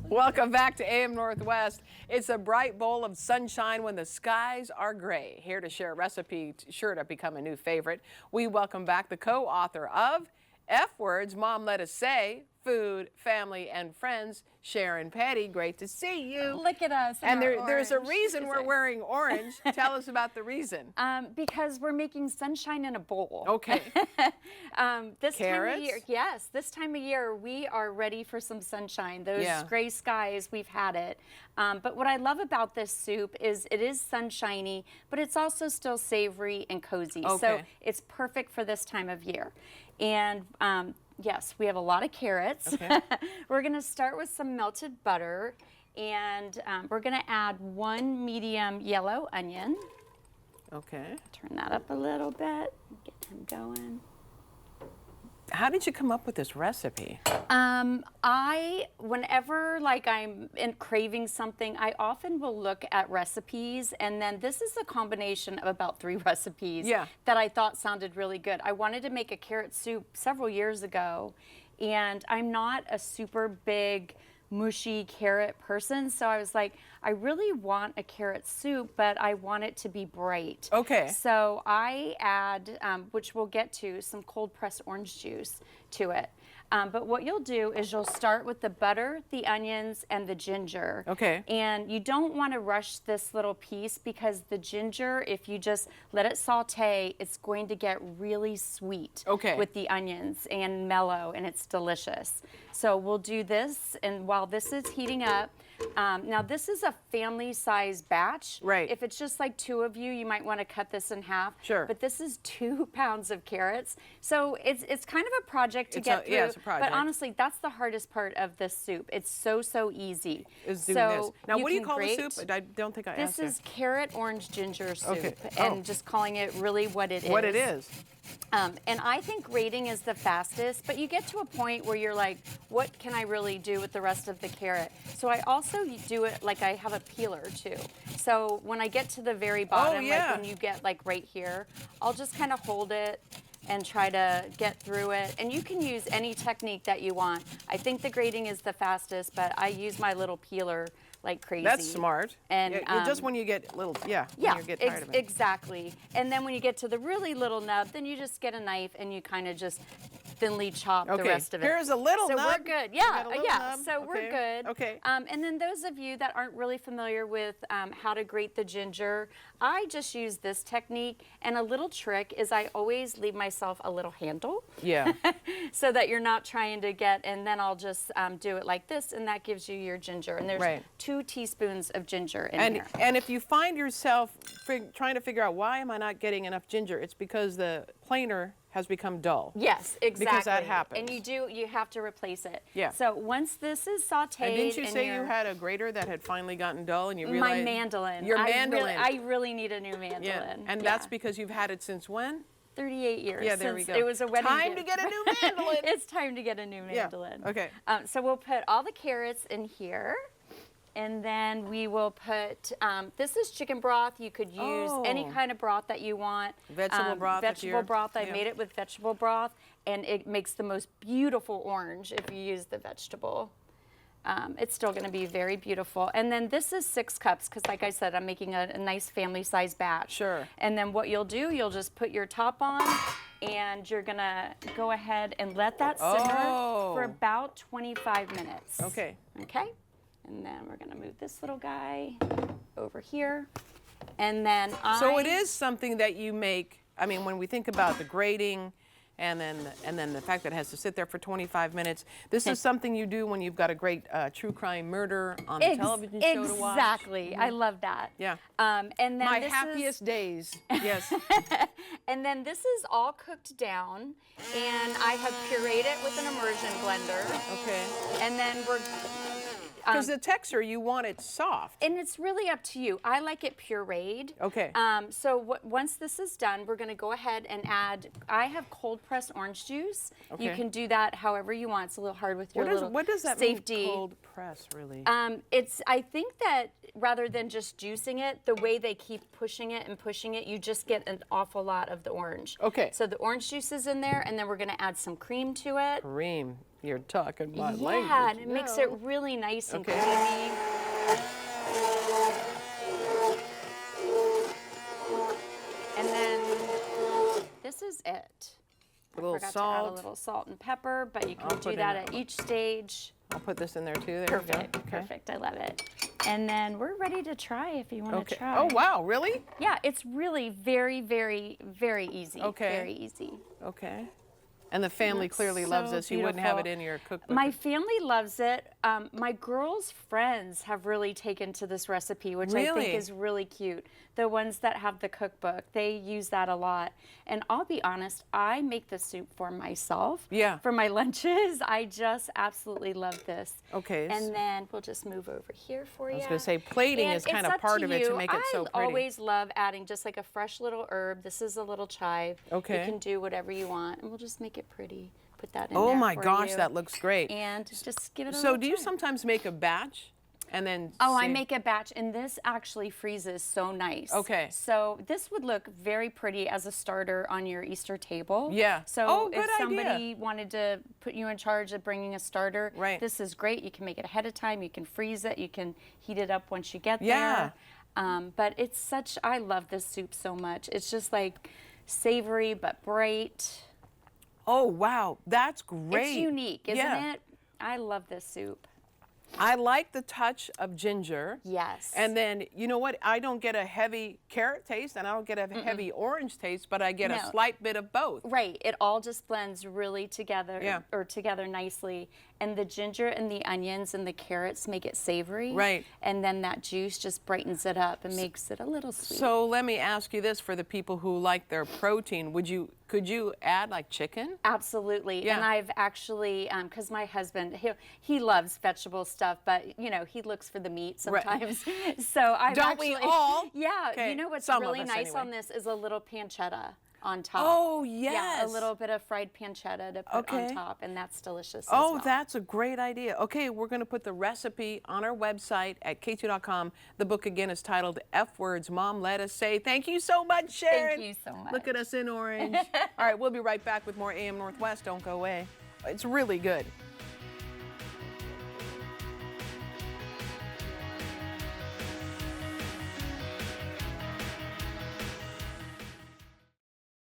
Welcome back to AM Northwest. It's a bright bowl of sunshine when the skies are gray. Here to share a recipe sure to become a new favorite. We welcome back the co-author of F Words, Mom Let Us Say, Food, Family, and Friends, Sharon Peddie. Great to see you. Look at us. And there's a reason we're wearing orange. Tell us about the reason. Because we're making sunshine in a bowl. Okay. This Carrots? time of year, yes, this time of year we are ready for some sunshine. Those gray skies, we've had it. But what I love about this soup is it is sunshiny, but it's also still savory and cozy. Okay. So it's perfect for this time of year. And yes, we have a lot of carrots. Okay. We're going to start with some melted butter, and we're going to add 1 medium yellow onion. Okay. Turn that up a little bit, get him going. How did you come up with this recipe? Whenever I'm craving something, I often will look at recipes, and then this is a combination of about 3 recipes that I thought sounded really good. I wanted to make a carrot soup several years ago, and I'm not a super big mushy carrot person, so I was like, I really want a carrot soup, but I want it to be bright. Okay. So I add, which we'll get to, some cold pressed orange juice to it. But what you'll do is you'll start with the butter, the onions, and the ginger. Okay. And you don't want to rush this little piece because the ginger, if you just let it saute, it's going to get really sweet with the onions and mellow, and it's delicious. So we'll do this, and while this is heating up, now this is a family size batch. Right. If it's just like 2 of you, you might want to cut this in half. Sure. But this is 2 pounds of carrots. So it's kind of a project to get through. Yeah, it's a project. But honestly, that's the hardest part of this soup. It's so easy. Is doing this. Now, what do you call the soup? I don't think I asked. This is carrot orange ginger soup. Okay. And just calling it really what it is. What it is. And I think grating is the fastest, but you get to a point where you're like, what can I really do with the rest of the carrot? So I also do it like I have a peeler too. So when I get to the very bottom, like when you get like right here, I'll just kind of hold it and try to get through it. And you can use any technique that you want. I think the grating is the fastest, but I use my little peeler like crazy. That's smart. And just when you get little, when you get tired of it. Exactly. And then when you get to the really little nub, then you just get a knife and you kind of just thinly chop the rest of it. Here's a little nub. So we're good. Yeah, nub. So we're good. Okay. And then those of you that aren't really familiar with how to grate the ginger, I just use this technique. And a little trick is I always leave myself a little handle. Yeah. So that you're not trying to get, and then I'll just do it like this, and that gives you your ginger. And there's 2 teaspoons of ginger in here. And if you find yourself trying to figure out why am I not getting enough ginger, it's because the planer has become dull. Yes, exactly. Because that happens. And you have to replace it. Yeah. So once this is sauteed, and didn't you say you had a grater that had finally gotten dull, and you realized my mandolin? Your mandolin. I really need a new mandolin. Yeah. And that's because you've had it since when? 38 years. Yeah, there we go. It was a wedding Time gift. to get a new mandolin. It's time to get a new mandolin. Yeah. Okay. So we'll put all the carrots in here. And then we will put, this is chicken broth. You could use any kind of broth that you want. Vegetable broth. Vegetable broth. I made it with vegetable broth. And it makes the most beautiful orange if you use the vegetable. It's still going to be very beautiful. And then this is 6 cups because, like I said, I'm making a nice family-sized batch. Sure. And then what you'll do, you'll just put your top on, and you're going to go ahead and let that simmer for about 25 minutes. Okay. Okay? And then we're going to move this little guy over here. And then So it is something that you make, I mean, when we think about the grating and then the fact that it has to sit there for 25 minutes, this is something you do when you've got a great true crime murder on the television show to watch. Exactly. I love that. Yeah. And then my happiest days. Yes. And then this is all cooked down, and I have pureed it with an immersion blender. Okay. And then we're Because the texture, you want it soft. And it's really up to you. I like it pureed. Okay. So once this is done, we're going to go ahead and add, I have cold pressed orange juice. Okay. You can do that however you want. It's a little hard with your little What does that safety. mean, cold press, really? I think that rather than just juicing it, the way they keep pushing it and pushing it, you just get an awful lot of the orange. Okay. So the orange juice is in there, and then we're going to add some cream to it. Cream. You're talking my Yeah, language. and it makes it really nice and Okay. creamy. And then this is it. A little I forgot to add a salt. little salt and pepper, but you I'll can put do in that a- at each stage. I'll put this in there too. There Perfect, you go. Okay. perfect. I love it. And then we're ready to try if you want to Okay. try. Oh, wow, really? Yeah, it's really very, very, very easy. Okay. Very easy. Okay. And the family That's clearly loves so this. You wouldn't have it beautiful. in your cookbook. My family loves it. My girls' friends have really taken to this recipe, which I Really? think is really cute. The ones that have the cookbook, they use that a lot. And I'll be honest, I make the soup for myself. Yeah. For my lunches. I just absolutely love this. Okay. And then we'll just move over here for you. I was going to say plating is kind of part of it to make it so pretty. I always love adding just like a fresh little herb. This is a little chive. Okay. You can do whatever you want, and we'll just make it pretty. Put that in Oh there my for gosh, you. that looks great. And just give it a So little do you try. sometimes make a batch and then Oh, I see- make a batch, and this actually freezes so nice. Okay. So this would look very pretty as a starter on your Easter table. Yeah. So Oh, if good somebody idea. wanted to put you in charge of bringing a starter, Right. this is great. You can make it ahead of time. You can freeze it. You can heat it up once you get Yeah. there. But it's such, I love this soup so much. It's just like savory but bright. Oh, wow, that's great. It's unique, isn't Yeah. it? I love this soup. I like the touch of ginger. Yes. And then, you know what? I don't get a heavy carrot taste and I don't get a heavy orange taste, but I get a No. slight bit of both. Right, it all just blends really together, Yeah. or together nicely. And the ginger and the onions and the carrots make it savory. Right. And then that juice just brightens it up and makes it a little sweet. So let me ask you this, for the people who like their protein, could you add like chicken? Absolutely. Yeah. And I've actually, because my husband, he loves vegetable stuff, but you know, he looks for the meat Right. sometimes. So I've Don't we all? Yeah. Okay, You know what's some of really us nice anyway. on this is a little pancetta on top. Oh, Yeah, yes. a little bit of fried pancetta to put Okay. on top, and that's delicious as Oh, well. that's a great idea. Okay, we're going to put the recipe on our website at k2.com. The book again is titled F Words Mom Let Us Say. Thank you so much, Sharon. Thank you so much. Look at us in orange. All right, we'll be right back with more AM Northwest. Don't go away. It's really good.